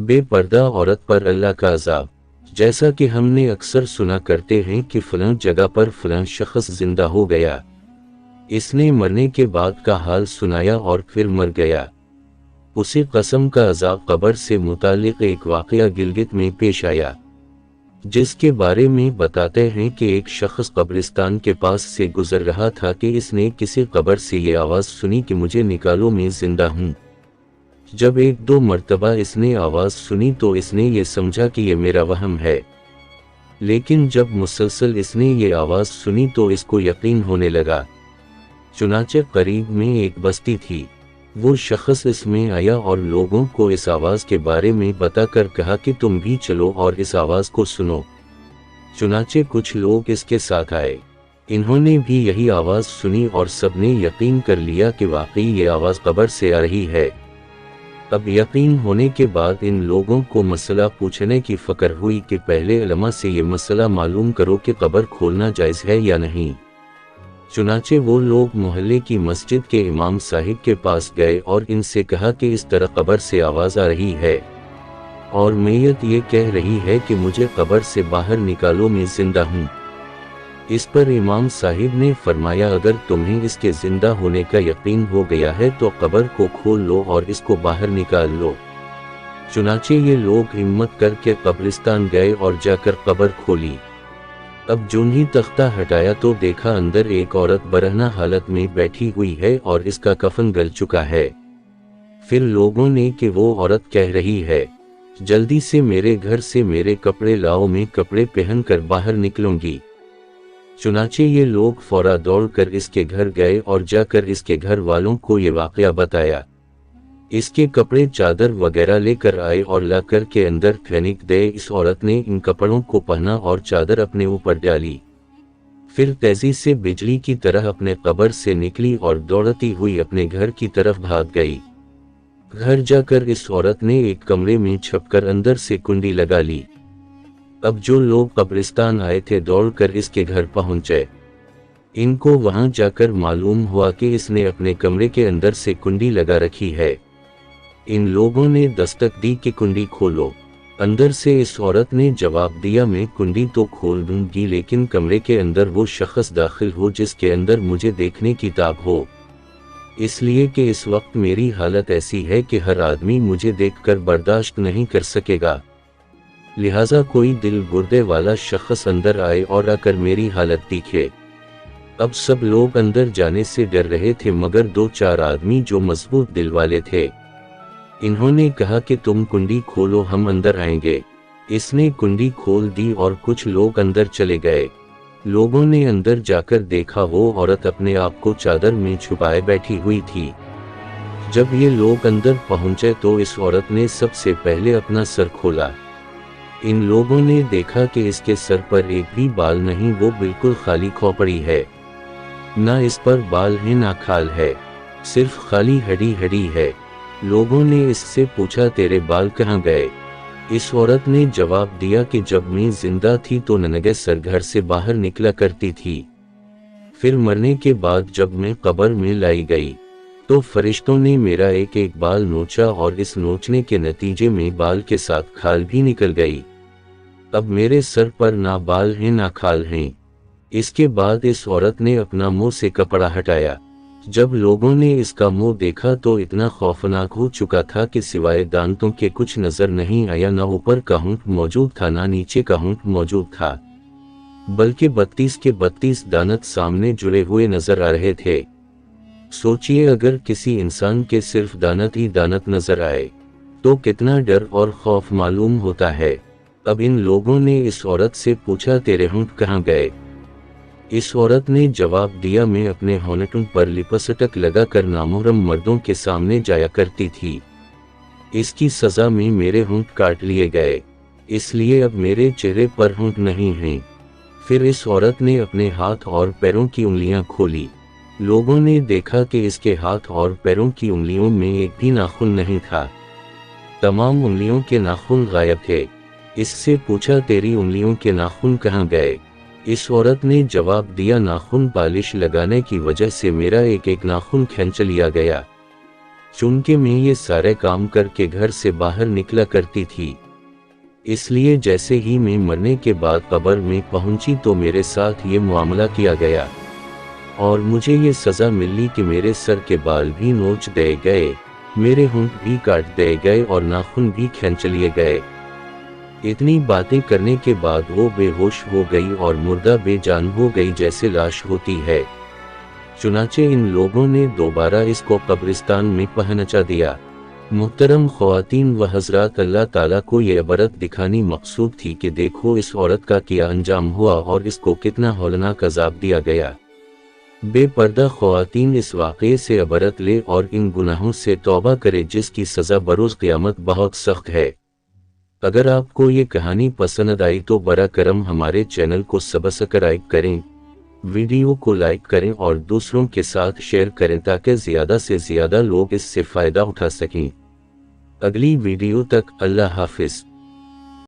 بے پردہ عورت پر اللہ کا عذاب۔ جیسا کہ ہم نے اکثر سنا کرتے ہیں کہ فلاں جگہ پر فلاں شخص زندہ ہو گیا، اس نے مرنے کے بعد کا حال سنایا اور پھر مر گیا۔ اسی قسم کا عذاب قبر سے متعلق ایک واقعہ گلگت میں پیش آیا، جس کے بارے میں بتاتے ہیں کہ ایک شخص قبرستان کے پاس سے گزر رہا تھا کہ اس نے کسی قبر سے یہ آواز سنی کہ مجھے نکالو، میں زندہ ہوں۔ جب ایک دو مرتبہ اس نے آواز سنی تو اس نے یہ سمجھا کہ یہ میرا وہم ہے، لیکن جب مسلسل اس نے یہ آواز سنی تو اس کو یقین ہونے لگا۔ چنانچہ قریب میں ایک بستی تھی، وہ شخص اس میں آیا اور لوگوں کو اس آواز کے بارے میں بتا کر کہا کہ تم بھی چلو اور اس آواز کو سنو۔ چنانچہ کچھ لوگ اس کے ساتھ آئے، انہوں نے بھی یہی آواز سنی اور سب نے یقین کر لیا کہ واقعی یہ آواز قبر سے آ رہی ہے۔ اب یقین ہونے کے بعد ان لوگوں کو مسئلہ پوچھنے کی فکر ہوئی کہ پہلے علماء سے یہ مسئلہ معلوم کرو کہ قبر کھولنا جائز ہے یا نہیں۔ چنانچہ وہ لوگ محلے کی مسجد کے امام صاحب کے پاس گئے اور ان سے کہا کہ اس طرح قبر سے آواز آ رہی ہے اور میت یہ کہہ رہی ہے کہ مجھے قبر سے باہر نکالو، میں زندہ ہوں۔ اس پر امام صاحب نے فرمایا اگر تمہیں اس کے زندہ ہونے کا یقین ہو گیا ہے تو قبر کو کھول لو اور اس کو باہر نکال لو۔ چنانچہ یہ لوگ ہمت کر کے قبرستان گئے اور جا کر قبر کھولی۔ اب جون ہی تختہ ہٹایا تو دیکھا اندر ایک عورت برہنہ حالت میں بیٹھی ہوئی ہے اور اس کا کفن گل چکا ہے۔ پھر لوگوں نے کہ وہ عورت کہہ رہی ہے جلدی سے میرے گھر سے میرے کپڑے لاؤ، میں کپڑے پہن کر باہر نکلوں گی۔ چنانچہ یہ لوگ فورا دوڑ کر اس کے گھر گئے اور جا کر اس کے گھر والوں کو یہ واقعہ بتایا۔ اس کے کپڑے چادر وغیرہ لے کر آئے اور لا کر کے اندر پھینک دے۔ اس عورت نے ان کپڑوں کو پہنا اور چادر اپنے اوپر ڈالی، پھر تیزی سے بجلی کی طرح اپنے قبر سے نکلی اور دوڑتی ہوئی اپنے گھر کی طرف بھاگ گئی۔ گھر جا کر اس عورت نے ایک کمرے میں چھپ کر اندر سے کنڈی لگا لی۔ اب جو لوگ قبرستان آئے تھے دوڑ کر اس کے گھر پہنچے۔ ان کو وہاں جا کر معلوم ہوا کہ اس نے اپنے کمرے کے اندر سے کنڈی لگا رکھی ہے۔ ان لوگوں نے دستک دی کہ کنڈی کھولو۔ اندر سے اس عورت نے جواب دیا میں کنڈی تو کھول دوں گی لیکن کمرے کے اندر وہ شخص داخل ہو جس کے اندر مجھے دیکھنے کی تاب ہو، اس لیے کہ اس وقت میری حالت ایسی ہے کہ ہر آدمی مجھے دیکھ کر برداشت نہیں کر سکے گا، لہٰذا کوئی دل گردے والا شخص اندر آئے اور آ کر میری حالت دیکھے۔ اب سب لوگ اندر جانے سے ڈر رہے تھے مگر دو چار آدمی جو مضبوط دل والے تھے، انہوں نے کہا کہ تم کنڈی کھولو، ہم اندر آئیں گے۔ اس نے کنڈی کھول دی اور کچھ لوگ اندر چلے گئے۔ لوگوں نے اندر جا کر دیکھا وہ عورت اپنے آپ کو چادر میں چھپائے بیٹھی ہوئی تھی۔ جب یہ لوگ اندر پہنچے تو اس عورت نے سب سے پہلے اپنا سر کھولا۔ ان لوگوں نے دیکھا کہ اس کے سر پر ایک بھی بال نہیں، وہ بالکل خالی کھوپڑی ہے، نہ اس پر بال ہے نہ کھال ہے، صرف خالی ہڈی ہڈی ہے۔ لوگوں نے اس سے پوچھا تیرے بال کہاں گئے؟ اس عورت نے جواب دیا کہ جب میں زندہ تھی تو ننگے سر گھر سے باہر نکلا کرتی تھی، پھر مرنے کے بعد جب میں قبر میں لائی گئی تو فرشتوں نے میرا ایک ایک بال نوچا اور اس نوچنے کے نتیجے میں بال کے ساتھ کھال بھی نکل گئی۔ اب میرے سر پر نہ بال ہیں نہ کھال ہیں۔ اس کے بعد اس عورت نے اپنا منہ سے کپڑا ہٹایا۔ جب لوگوں نے اس کا منہ دیکھا تو اتنا خوفناک ہو چکا تھا کہ سوائے دانتوں کے کچھ نظر نہیں آیا، نہ اوپر کا ہونٹ موجود تھا نہ نیچے کا ہونٹ موجود تھا، بلکہ 32 کے 32 دانت سامنے جڑے ہوئے نظر آ رہے تھے۔ سوچئے اگر کسی انسان کے صرف دانت ہی دانت نظر آئے تو کتنا ڈر اور خوف معلوم ہوتا ہے۔ اب ان لوگوں نے اس عورت سے پوچھا تیرے ہونٹ کہاں گئے؟ اس عورت نے جواب دیا میں اپنے ہونٹوں پر لپسٹک لگا کر نامحرم مردوں کے سامنے جایا کرتی تھی، اس کی سزا میں میرے ہونٹ کاٹ لیے گئے، اس لیے اب میرے چہرے پر ہونٹ نہیں ہیں۔ پھر اس عورت نے اپنے ہاتھ اور پیروں کی انگلیاں کھولی۔ لوگوں نے دیکھا کہ اس کے ہاتھ اور پیروں کی انگلیوں میں ایک بھی ناخن نہیں تھا، تمام انگلیوں کے ناخن غائب تھے۔ اس سے پوچھا تیری انگلیوں کے ناخن کہاں گئے؟ اس عورت نے جواب دیا ناخن پالش لگانے کی وجہ سے میرا ایک ایک ناخن کھینچ لیا گیا۔ چونکہ میں یہ سارے کام کر کے گھر سے باہر نکلا کرتی تھی، اس لیے جیسے ہی میں مرنے کے بعد قبر میں پہنچی تو میرے ساتھ یہ معاملہ کیا گیا اور مجھے یہ سزا ملی کہ میرے سر کے بال بھی نوچ دیے گئے، میرے ہونٹ بھی کاٹ دیے گئے اور ناخن بھی کھینچ لیے گئے۔ اتنی باتیں کرنے کے بعد وہ بے ہوش ہو گئی اور مردہ بے جان ہو گئی جیسے لاش ہوتی ہے۔ چنانچہ ان لوگوں نے دوبارہ اس کو قبرستان میں پہنچا دیا۔ محترم خواتین و حضرات، اللہ تعالیٰ کو یہ عبرت دکھانی مقصود تھی کہ دیکھو اس عورت کا کیا انجام ہوا اور اس کو کتنا ہولناک عذاب دیا گیا۔ بے پردہ خواتین اس واقعے سے عبرت لے اور ان گناہوں سے توبہ کرے جس کی سزا بروز قیامت بہت سخت ہے۔ اگر آپ کو یہ کہانی پسند آئی تو برا کرم ہمارے چینل کو سبسکرائب کریں، ویڈیو کو لائک کریں اور دوسروں کے ساتھ شیئر کریں تاکہ زیادہ سے زیادہ لوگ اس سے فائدہ اٹھا سکیں۔ اگلی ویڈیو تک اللہ حافظ۔